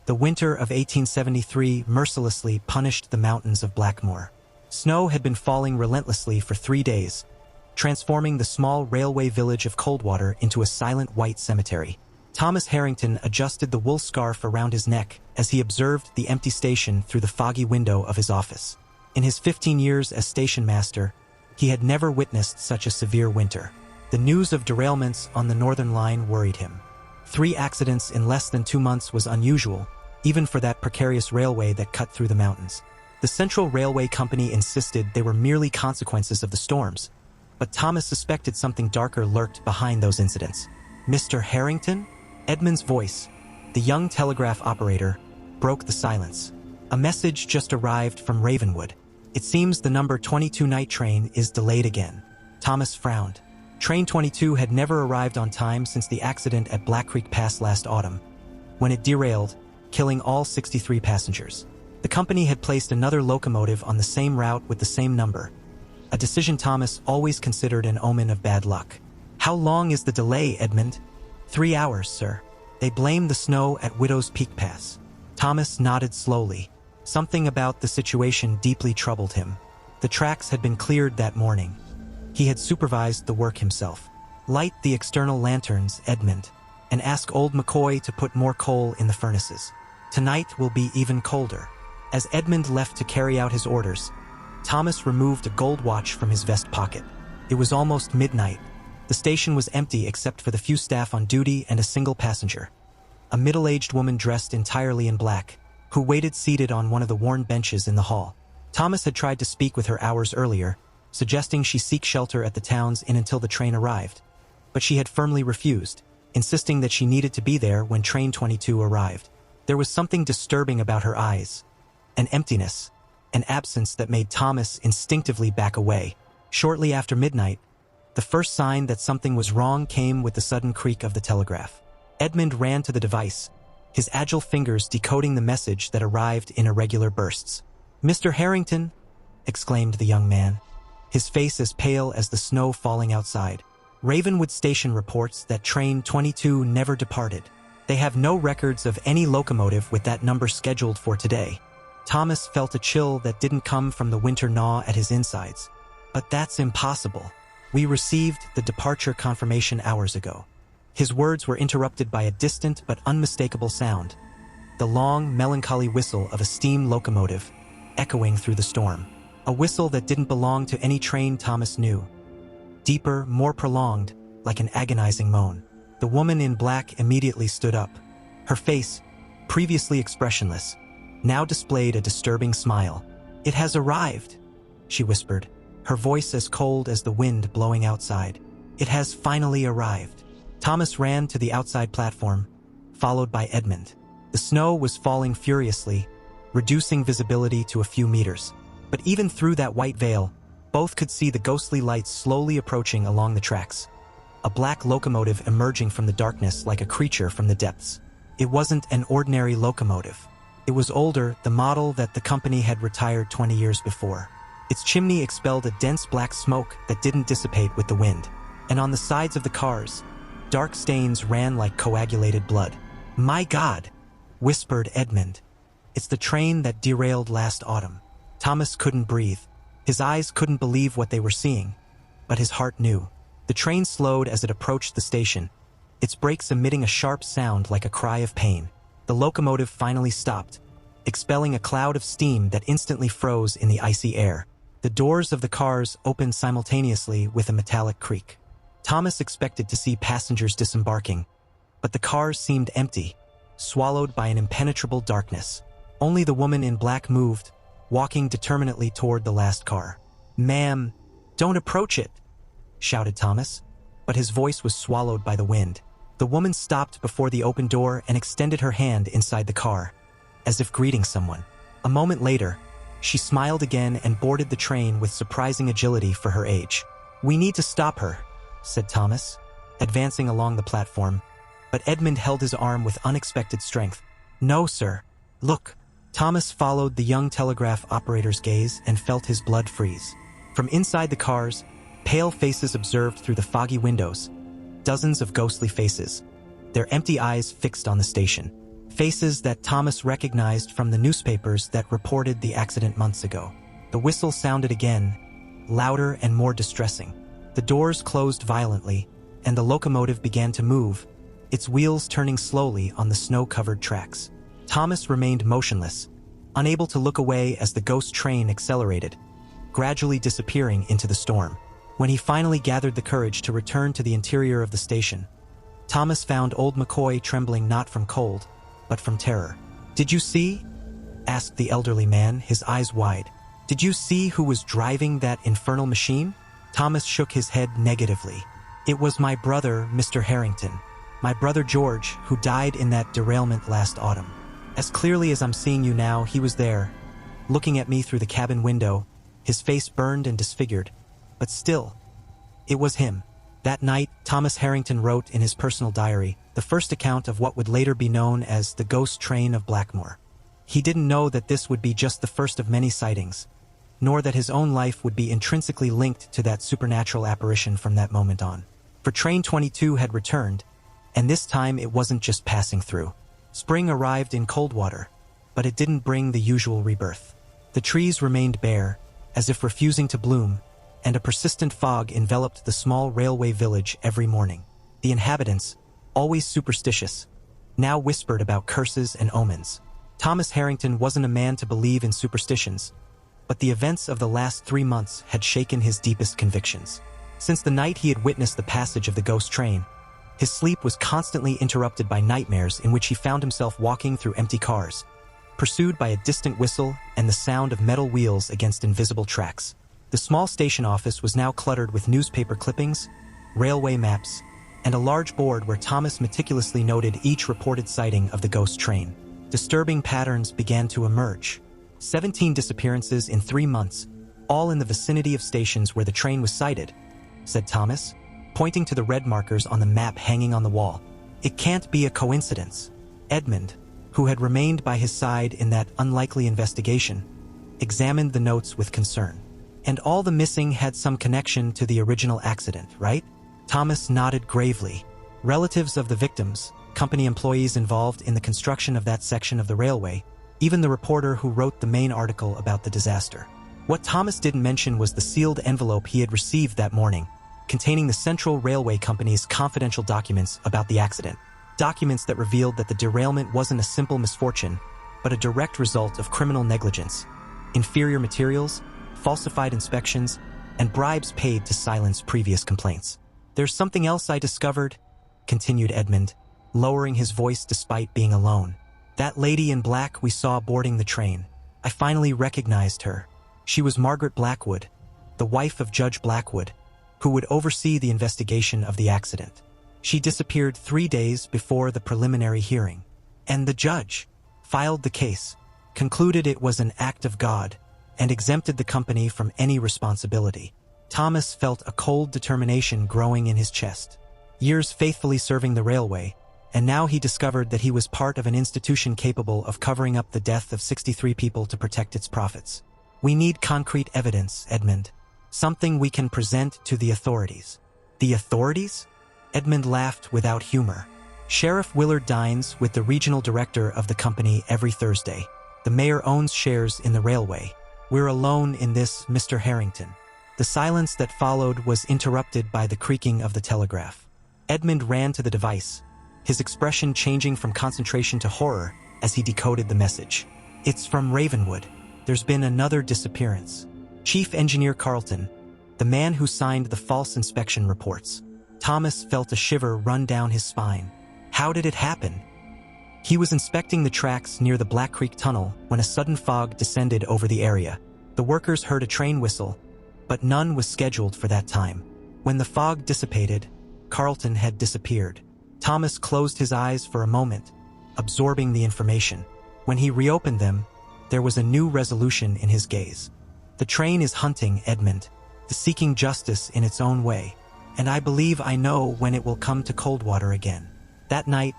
The winter of 1873 mercilessly punished the mountains of Blackmore. Snow had been falling relentlessly for 3 days, transforming the small railway village of Coldwater into a silent white cemetery. Thomas Harrington adjusted the wool scarf around his neck as he observed the empty station through the foggy window of his office. In his 15 years as station master, he had never witnessed such a severe winter. The news of derailments on the Northern Line worried him. 3 accidents in less than 2 months was unusual, even for that precarious railway that cut through the mountains. The Central Railway Company insisted they were merely consequences of the storms, but Thomas suspected something darker lurked behind those incidents. "Mr. Harrington?" Edmund's voice, the young telegraph operator, broke the silence. "A message just arrived from Ravenwood. It seems the number 22 night train is delayed again." Thomas frowned. Train 22 had never arrived on time since the accident at Black Creek Pass last autumn, when it derailed, killing all 63 passengers. The company had placed another locomotive on the same route with the same number, a decision Thomas always considered an omen of bad luck. "How long is the delay, Edmund?" 3 hours, sir. They blame the snow at Widow's Peak Pass." Thomas nodded slowly. Something about the situation deeply troubled him. The tracks had been cleared that morning. He had supervised the work himself. "Light the external lanterns, Edmund, and ask old McCoy to put more coal in the furnaces. Tonight will be even colder." As Edmund left to carry out his orders, Thomas removed a gold watch from his vest pocket. It was almost midnight. The station was empty except for the few staff on duty and a single passenger, a middle-aged woman dressed entirely in black, who waited seated on one of the worn benches in the hall. Thomas had tried to speak with her hours earlier, suggesting she seek shelter at the town's inn until the train arrived, but she had firmly refused, insisting that she needed to be there when train 22 arrived. There was something disturbing about her eyes, an emptiness, an absence that made Thomas instinctively back away. Shortly after midnight, the first sign that something was wrong came with the sudden creak of the telegraph. Edmund ran to the device, his agile fingers decoding the message that arrived in irregular bursts. "Mr. Harrington!" exclaimed the young man, his face as pale as the snow falling outside. "Ravenwood Station reports that train 22 never departed. They have no records of any locomotive with that number scheduled for today." Thomas felt a chill that didn't come from the winter gnaw at his insides. "But that's impossible. We received the departure confirmation hours ago." His words were interrupted by a distant but unmistakable sound, the long, melancholy whistle of a steam locomotive, echoing through the storm. A whistle that didn't belong to any train Thomas knew. Deeper, more prolonged, like an agonizing moan. The woman in black immediately stood up. Her face, previously expressionless, now displayed a disturbing smile. "It has arrived," she whispered, her voice as cold as the wind blowing outside. "It has finally arrived." Thomas ran to the outside platform, followed by Edmund. The snow was falling furiously, reducing visibility to a few meters. But even through that white veil, both could see the ghostly lights slowly approaching along the tracks. A black locomotive emerging from the darkness like a creature from the depths. It wasn't an ordinary locomotive. It was older, the model that the company had retired 20 years before. Its chimney expelled a dense black smoke that didn't dissipate with the wind. And on the sides of the cars, dark stains ran like coagulated blood. "My God!" whispered Edmund. "It's the train that derailed last autumn." Thomas couldn't breathe. His eyes couldn't believe what they were seeing, but his heart knew. The train slowed as it approached the station, its brakes emitting a sharp sound like a cry of pain. The locomotive finally stopped, expelling a cloud of steam that instantly froze in the icy air. The doors of the cars opened simultaneously with a metallic creak. Thomas expected to see passengers disembarking, but the cars seemed empty, swallowed by an impenetrable darkness. Only the woman in black moved, walking determinedly toward the last car. "Ma'am, don't approach it," shouted Thomas, but his voice was swallowed by the wind. The woman stopped before the open door and extended her hand inside the car, as if greeting someone. A moment later, she smiled again and boarded the train with surprising agility for her age. "We need to stop her," said Thomas, advancing along the platform, but Edmund held his arm with unexpected strength. "No, sir. Look." Thomas followed the young telegraph operator's gaze and felt his blood freeze. From inside the cars, pale faces observed through the foggy windows, dozens of ghostly faces, their empty eyes fixed on the station. Faces that Thomas recognized from the newspapers that reported the accident months ago. The whistle sounded again, louder and more distressing. The doors closed violently, and the locomotive began to move, its wheels turning slowly on the snow-covered tracks. Thomas remained motionless, unable to look away as the ghost train accelerated, gradually disappearing into the storm. When he finally gathered the courage to return to the interior of the station, Thomas found old McCoy trembling not from cold, but from terror. "Did you see?" asked the elderly man, his eyes wide. "Did you see who was driving that infernal machine?" Thomas shook his head negatively. "It was my brother, Mr. Harrington. My brother George, who died in that derailment last autumn. As clearly as I'm seeing you now, he was there, looking at me through the cabin window, his face burned and disfigured. But still, it was him." That night, Thomas Harrington wrote in his personal diary the first account of what would later be known as the ghost train of Blackmore. He didn't know that this would be just the first of many sightings, nor that his own life would be intrinsically linked to that supernatural apparition from that moment on. For Train 22 had returned, and this time it wasn't just passing through. Spring arrived in Coldwater, but it didn't bring the usual rebirth. The trees remained bare, as if refusing to bloom, and a persistent fog enveloped the small railway village every morning. The inhabitants, always superstitious, now whispered about curses and omens. Thomas Harrington wasn't a man to believe in superstitions, but the events of the last 3 months had shaken his deepest convictions. Since the night he had witnessed the passage of the ghost train, his sleep was constantly interrupted by nightmares in which he found himself walking through empty cars, pursued by a distant whistle and the sound of metal wheels against invisible tracks. The small station office was now cluttered with newspaper clippings, railway maps, and a large board where Thomas meticulously noted each reported sighting of the ghost train. Disturbing patterns began to emerge. 17 disappearances in 3 months, all in the vicinity of stations where the train was sighted, said Thomas, pointing to the red markers on the map hanging on the wall. "It can't be a coincidence." Edmund, who had remained by his side in that unlikely investigation, examined the notes with concern. "And all the missing had some connection to the original accident, right?" Thomas nodded gravely. Relatives of the victims, company employees involved in the construction of that section of the railway, even the reporter who wrote the main article about the disaster. What Thomas didn't mention was the sealed envelope he had received that morning, containing the Central Railway Company's confidential documents about the accident. Documents that revealed that the derailment wasn't a simple misfortune, but a direct result of criminal negligence, inferior materials, falsified inspections, and bribes paid to silence previous complaints. "There's something else I discovered," continued Edmund, lowering his voice despite being alone. "That lady in black we saw boarding the train. I finally recognized her. She was Margaret Blackwood, the wife of Judge Blackwood, who would oversee the investigation of the accident. She disappeared 3 days before the preliminary hearing, and the judge filed the case, concluded it was an act of God, and exempted the company from any responsibility." Thomas felt a cold determination growing in his chest. Years faithfully serving the railway, and now he discovered that he was part of an institution capable of covering up the death of 63 people to protect its profits. "We need concrete evidence, Edmund. Something we can present to the authorities." "The authorities?" Edmund laughed without humor. "Sheriff Willard dines with the regional director of the company every Thursday. The mayor owns shares in the railway. We're alone in this, Mr. Harrington." The silence that followed was interrupted by the creaking of the telegraph. Edmund ran to the device, his expression changing from concentration to horror as he decoded the message. "It's from Ravenwood. There's been another disappearance. Chief Engineer Carlton, the man who signed the false inspection reports." Thomas felt a shiver run down his spine. How did it happen? He was inspecting the tracks near the Black Creek Tunnel when a sudden fog descended over the area. The workers heard a train whistle, but none was scheduled for that time. When the fog dissipated, Carlton had disappeared. Thomas closed his eyes for a moment, absorbing the information. When he reopened them, there was a new resolution in his gaze. "The train is hunting, Edmund, seeking justice in its own way, and I believe I know when it will come to Coldwater again." That night,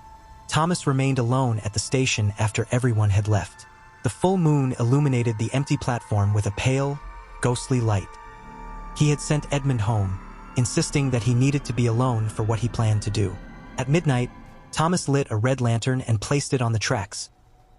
Thomas remained alone at the station after everyone had left. The full moon illuminated the empty platform with a pale, ghostly light. He had sent Edmund home, insisting that he needed to be alone for what he planned to do. At midnight, Thomas lit a red lantern and placed it on the tracks,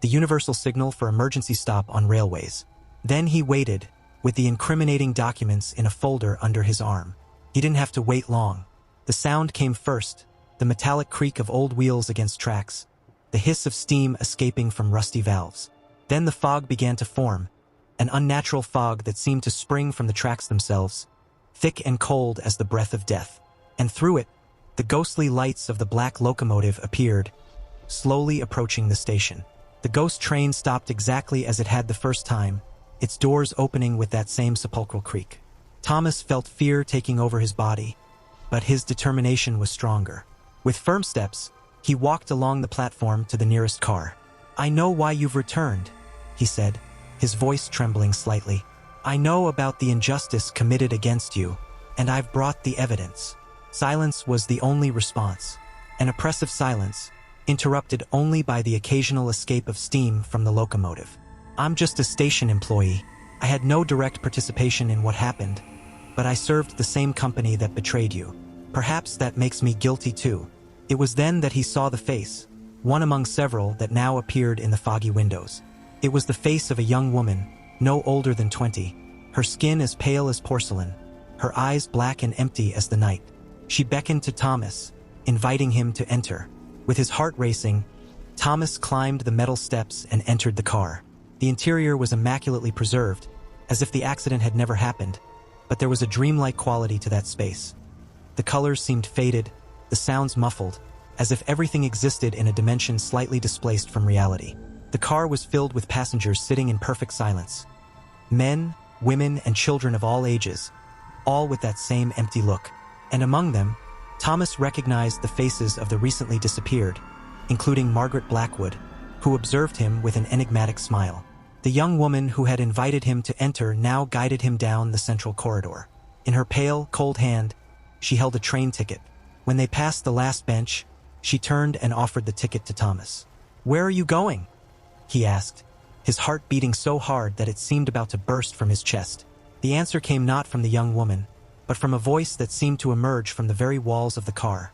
the universal signal for emergency stop on railways. Then he waited, with the incriminating documents in a folder under his arm. He didn't have to wait long. The sound came first, the metallic creak of old wheels against tracks, the hiss of steam escaping from rusty valves. Then the fog began to form, an unnatural fog that seemed to spring from the tracks themselves, thick and cold as the breath of death. And through it, the ghostly lights of the black locomotive appeared, slowly approaching the station. The ghost train stopped exactly as it had the first time, its doors opening with that same sepulchral creak. Thomas felt fear taking over his body, but his determination was stronger. With firm steps, he walked along the platform to the nearest car. "I know why you've returned," he said, his voice trembling slightly. "I know about the injustice committed against you, and I've brought the evidence." Silence was the only response, an oppressive silence, interrupted only by the occasional escape of steam from the locomotive. "I'm just a station employee. I had no direct participation in what happened, but I served the same company that betrayed you. Perhaps that makes me guilty too." It was then that he saw the face, one among several that now appeared in the foggy windows. It was the face of a young woman, no older than 20, her skin as pale as porcelain, her eyes black and empty as the night. She beckoned to Thomas, inviting him to enter. With his heart racing, Thomas climbed the metal steps and entered the car. The interior was immaculately preserved, as if the accident had never happened, but there was a dreamlike quality to that space. The colors seemed faded, the sounds muffled, as if everything existed in a dimension slightly displaced from reality. The car was filled with passengers sitting in perfect silence. Men, women, and children of all ages, all with that same empty look. And among them, Thomas recognized the faces of the recently disappeared, including Margaret Blackwood, who observed him with an enigmatic smile. The young woman who had invited him to enter now guided him down the central corridor. In her pale, cold hand, she held a train ticket. When they passed the last bench, she turned and offered the ticket to Thomas. "Where are you going?" he asked, his heart beating so hard that it seemed about to burst from his chest. The answer came not from the young woman, but from a voice that seemed to emerge from the very walls of the car.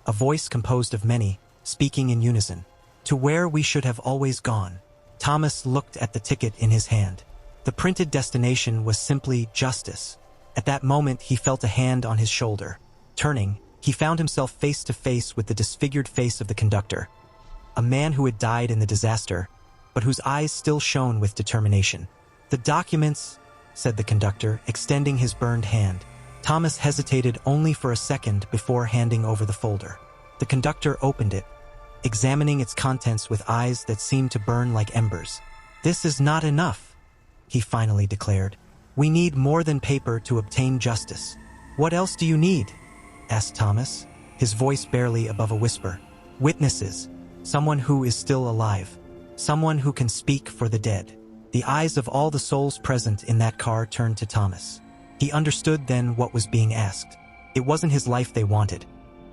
A voice composed of many, speaking in unison. "To where we should have always gone." Thomas looked at the ticket in his hand. The printed destination was simply justice. At that moment he felt a hand on his shoulder. Turning, he found himself face to face with the disfigured face of the conductor, a man who had died in the disaster, but whose eyes still shone with determination. "The documents," said the conductor, extending his burned hand. Thomas hesitated only for a second before handing over the folder. The conductor opened it, examining its contents with eyes that seemed to burn like embers. "This is not enough," he finally declared. "We need more than paper to obtain justice." "What else do you need?" asked Thomas, his voice barely above a whisper. "Witnesses, someone who is still alive, someone who can speak for the dead." The eyes of all the souls present in that car turned to Thomas. He understood then what was being asked. It wasn't his life they wanted.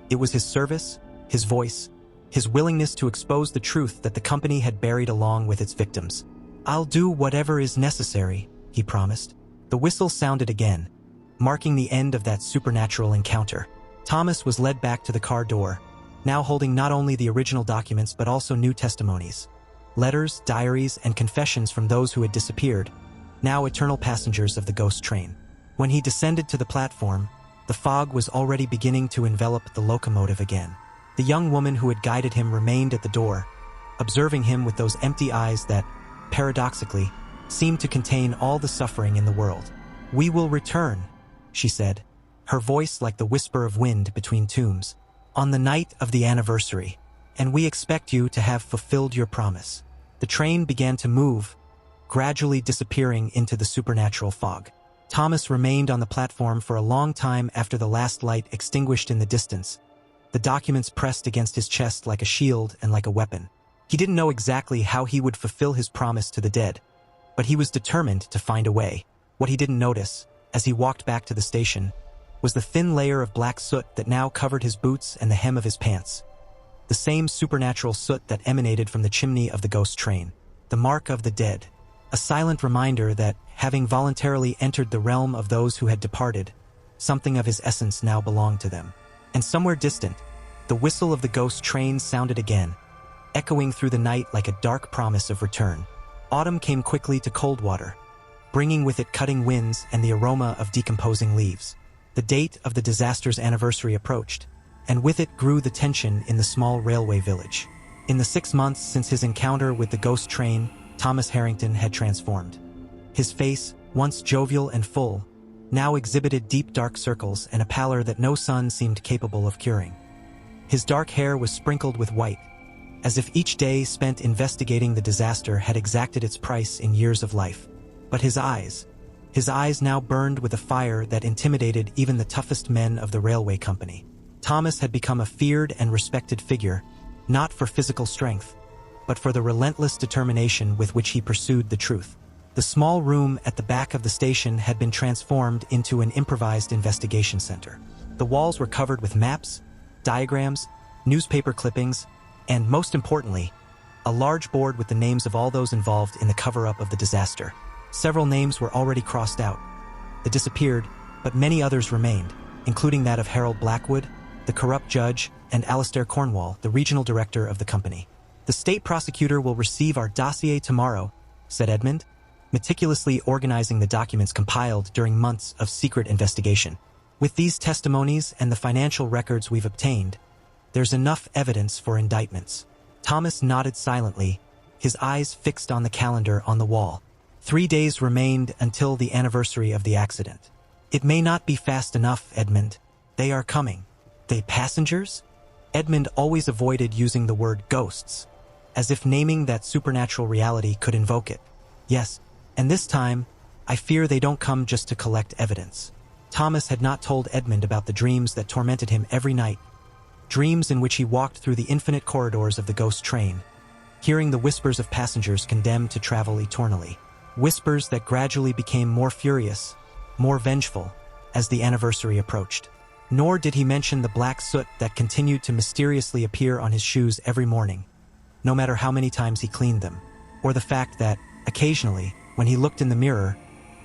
It was his service, his voice, his willingness to expose the truth that the company had buried along with its victims. "I'll do whatever is necessary," he promised. The whistle sounded again, marking the end of that supernatural encounter. Thomas was led back to the car door, now holding not only the original documents but also new testimonies. Letters, diaries, and confessions from those who had disappeared, now eternal passengers of the ghost train. When he descended to the platform, the fog was already beginning to envelop the locomotive again. The young woman who had guided him remained at the door, observing him with those empty eyes that, paradoxically, seemed to contain all the suffering in the world. "We will return," she said, her voice like the whisper of wind between tombs, "on the night of the anniversary, and we expect you to have fulfilled your promise." The train began to move, gradually disappearing into the supernatural fog. Thomas remained on the platform for a long time after the last light extinguished in the distance, the documents pressed against his chest like a shield and like a weapon. He didn't know exactly how he would fulfill his promise to the dead, but he was determined to find a way. What he didn't notice, as he walked back to the station, was the thin layer of black soot that now covered his boots and the hem of his pants. The same supernatural soot that emanated from the chimney of the ghost train. The mark of the dead. A silent reminder that, having voluntarily entered the realm of those who had departed, something of his essence now belonged to them. And somewhere distant, The whistle of the ghost train sounded again, echoing through the night like a dark promise of return. Autumn came quickly to Coldwater, bringing with it cutting winds and the aroma of decomposing leaves. The date of the disaster's anniversary approached, and with it grew the tension in the small railway village. In the 6 months since his encounter with the ghost train, Thomas Harrington had transformed. His face, once jovial and full, now exhibited deep dark circles and a pallor that no sun seemed capable of curing. His dark hair was sprinkled with white, as if each day spent investigating the disaster had exacted its price in years of life. But his eyes now burned with a fire that intimidated even the toughest men of the railway company. Thomas had become a feared and respected figure, not for physical strength, but for the relentless determination with which he pursued the truth. The small room at the back of the station had been transformed into an improvised investigation center. The walls were covered with maps, diagrams, newspaper clippings, and, most importantly, a large board with the names of all those involved in the cover-up of the disaster. Several names were already crossed out. They disappeared, but many others remained, including that of Harold Blackwood, the corrupt judge, and Alastair Cornwall, the regional director of the company. "The state prosecutor will receive our dossier tomorrow," said Edmund, meticulously organizing the documents compiled during months of secret investigation. "With these testimonies and the financial records we've obtained, there's enough evidence for indictments." Thomas nodded silently, his eyes fixed on the calendar on the wall. 3 days remained until the anniversary of the accident. "It may not be fast enough, Edmund. They are coming." "They passengers?" Edmund always avoided using the word ghosts, as if naming that supernatural reality could invoke it. "Yes, and this time, I fear they don't come just to collect evidence." Thomas had not told Edmund about the dreams that tormented him every night, dreams in which he walked through the infinite corridors of the ghost train, hearing the whispers of passengers condemned to travel eternally. Whispers that gradually became more furious, more vengeful, as the anniversary approached. Nor did he mention the black soot that continued to mysteriously appear on his shoes every morning, no matter how many times he cleaned them, or the fact that, occasionally, when he looked in the mirror,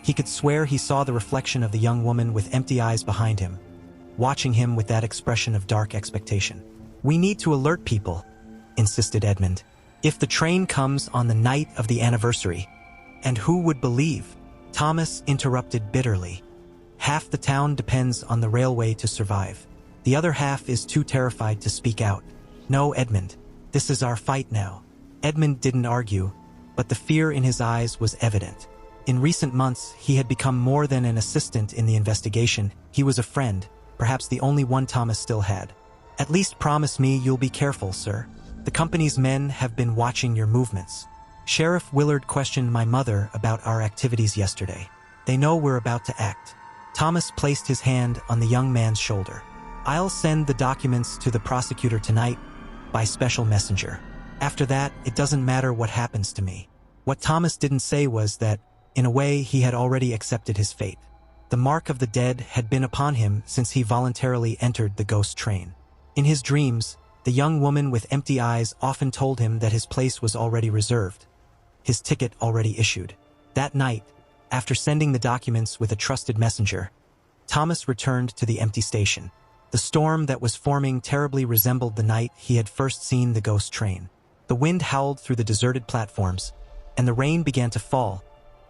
he could swear he saw the reflection of the young woman with empty eyes behind him, watching him with that expression of dark expectation. "We need to alert people," insisted Edmund. "If the train comes on the night of the anniversary, and who would believe?" Thomas interrupted bitterly. "Half the town depends on the railway to survive. The other half is too terrified to speak out. No, Edmund, this is our fight now." Edmund didn't argue, but the fear in his eyes was evident. In recent months, he had become more than an assistant in the investigation. He was a friend, perhaps the only one Thomas still had. "At least promise me you'll be careful, sir. The company's men have been watching your movements. Sheriff Willard questioned my mother about our activities yesterday. They know we're about to act." Thomas placed his hand on the young man's shoulder. "I'll send the documents to the prosecutor tonight by special messenger. After that, it doesn't matter what happens to me." What Thomas didn't say was that, in a way, he had already accepted his fate. The mark of the dead had been upon him since he voluntarily entered the ghost train. In his dreams, the young woman with empty eyes often told him that his place was already reserved, his ticket already issued. That night, after sending the documents with a trusted messenger, Thomas returned to the empty station. The storm that was forming terribly resembled the night he had first seen the ghost train. The wind howled through the deserted platforms, and the rain began to fall,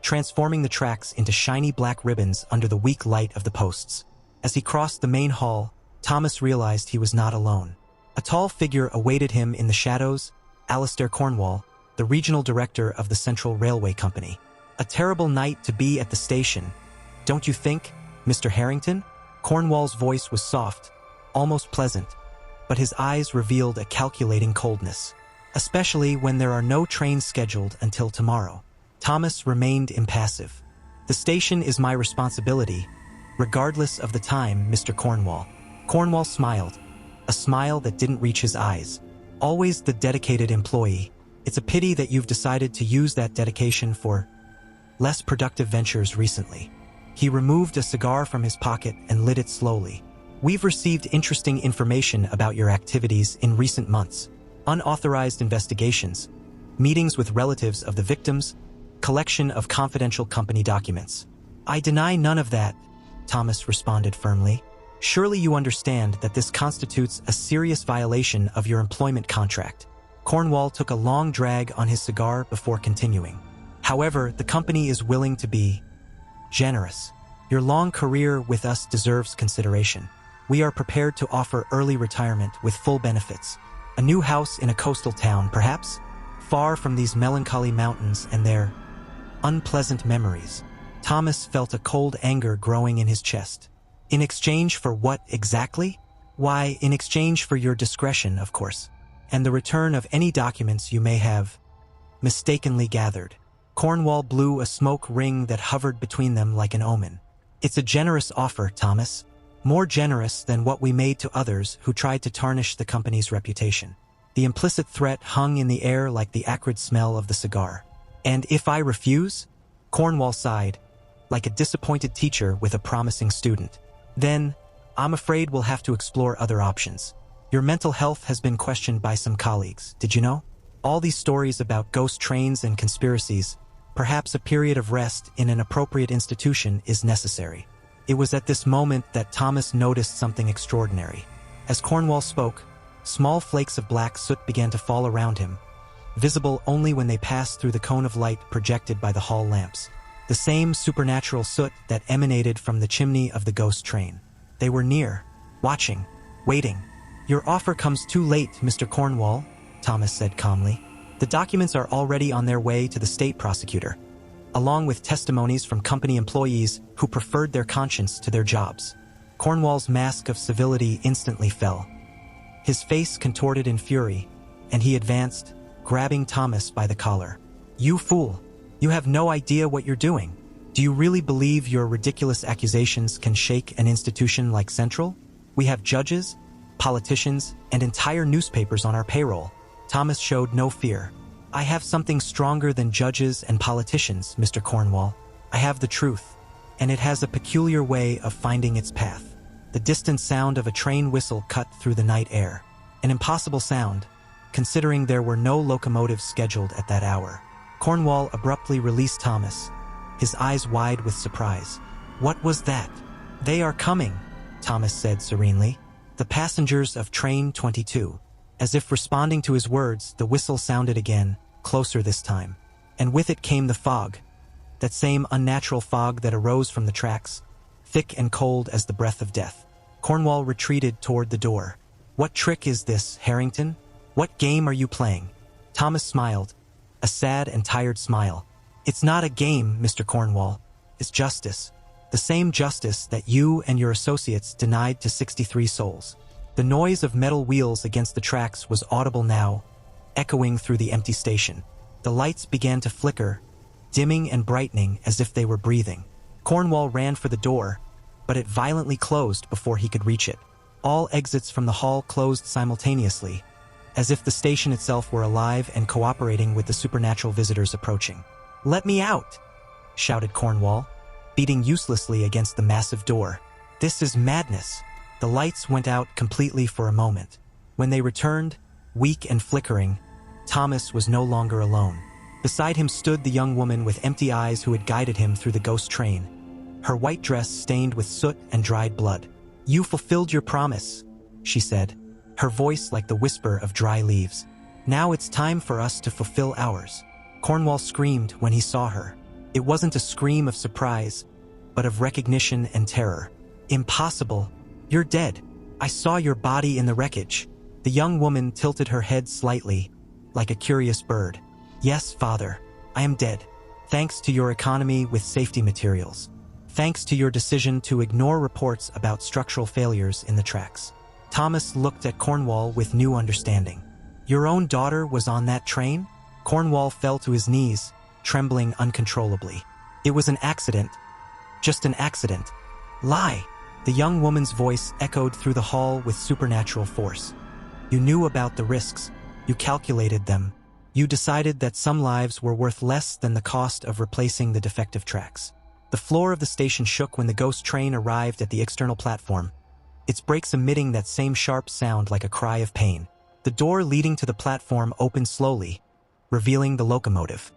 transforming the tracks into shiny black ribbons under the weak light of the posts. As he crossed the main hall, Thomas realized he was not alone. A tall figure awaited him in the shadows, Alastair Cornwall, the regional director of the Central Railway Company. "A terrible night to be at the station, don't you think, Mr. Harrington?" Cornwall's voice was soft, almost pleasant, but his eyes revealed a calculating coldness. "Especially when there are no trains scheduled until tomorrow." Thomas remained impassive. "The station is my responsibility, regardless of the time, Mr. Cornwall." Cornwall smiled, a smile that didn't reach his eyes. "Always the dedicated employee. It's a pity that you've decided to use that dedication for less productive ventures recently." He removed a cigar from his pocket and lit it slowly. "We've received interesting information about your activities in recent months. Unauthorized investigations, meetings with relatives of the victims, collection of confidential company documents." "I deny none of that," Thomas responded firmly. Surely you understand that this constitutes a serious violation of your employment contract. Cornwall took a long drag on his cigar before continuing. However, the company is willing to be generous. Your long career with us deserves consideration. We are prepared to offer early retirement with full benefits. A new house in a coastal town, perhaps? Far from these melancholy mountains and their unpleasant memories. Thomas felt a cold anger growing in his chest. In exchange for what exactly? Why, in exchange for your discretion, of course, and the return of any documents you may have mistakenly gathered. Cornwall blew a smoke ring that hovered between them like an omen. It's a generous offer, Thomas. More generous than what we made to others who tried to tarnish the company's reputation. The implicit threat hung in the air like the acrid smell of the cigar. And if I refuse? Cornwall sighed, like a disappointed teacher with a promising student. Then, I'm afraid we'll have to explore other options. Your mental health has been questioned by some colleagues, did you know? All these stories about ghost trains and conspiracies, perhaps a period of rest in an appropriate institution is necessary. It was at this moment that Thomas noticed something extraordinary. As Cornwall spoke, small flakes of black soot began to fall around him, visible only when they passed through the cone of light projected by the hall lamps. The same supernatural soot that emanated from the chimney of the ghost train. They were near, watching, waiting. Your offer comes too late, Mr. Cornwall, Thomas said calmly. The documents are already on their way to the state prosecutor, along with testimonies from company employees who preferred their conscience to their jobs. Cornwall's mask of civility instantly fell. His face contorted in fury, and he advanced, grabbing Thomas by the collar. You fool! You have no idea what you're doing. Do you really believe your ridiculous accusations can shake an institution like Central? We have judges, politicians, and entire newspapers on our payroll. Thomas showed no fear. I have something stronger than judges and politicians, Mr. Cornwall. I have the truth, and it has a peculiar way of finding its path. The distant sound of a train whistle cut through the night air. An impossible sound, considering there were no locomotives scheduled at that hour. Cornwall abruptly released Thomas, his eyes wide with surprise. What was that? They are coming, Thomas said serenely. The passengers of Train 22. As if responding to his words, the whistle sounded again, closer this time. And with it came the fog, that same unnatural fog that arose from the tracks, thick and cold as the breath of death. Cornwall retreated toward the door. What trick is this, Harrington? What game are you playing? Thomas smiled, a sad and tired smile. It's not a game, Mr. Cornwall. It's justice. The same justice that you and your associates denied to 63 souls. The noise of metal wheels against the tracks was audible now, echoing through the empty station. The lights began to flicker, dimming and brightening as if they were breathing. Cornwall ran for the door, but it violently closed before he could reach it. All exits from the hall closed simultaneously, as if the station itself were alive and cooperating with the supernatural visitors approaching. "Let me out!" shouted Cornwall, beating uselessly against the massive door. "This is madness." The lights went out completely for a moment. When they returned, weak and flickering, Thomas was no longer alone. Beside him stood the young woman with empty eyes who had guided him through the ghost train, her white dress stained with soot and dried blood. "You fulfilled your promise," she said, her voice like the whisper of dry leaves. "Now it's time for us to fulfill ours." Cornwall screamed when he saw her. It wasn't a scream of surprise, but of recognition and terror. "Impossible! You're dead. I saw your body in the wreckage." The young woman tilted her head slightly, like a curious bird. "Yes, father, I am dead. Thanks to your economy with safety materials. Thanks to your decision to ignore reports about structural failures in the tracks." Thomas looked at Cornwall with new understanding. "Your own daughter was on that train?" Cornwall fell to his knees, trembling uncontrollably. "It was an accident. Just an accident." "Lie!" The young woman's voice echoed through the hall with supernatural force. "You knew about the risks. You calculated them. You decided that some lives were worth less than the cost of replacing the defective tracks." The floor of the station shook when the ghost train arrived at the external platform, its brakes emitting that same sharp sound like a cry of pain. The door leading to the platform opened slowly, revealing the locomotive.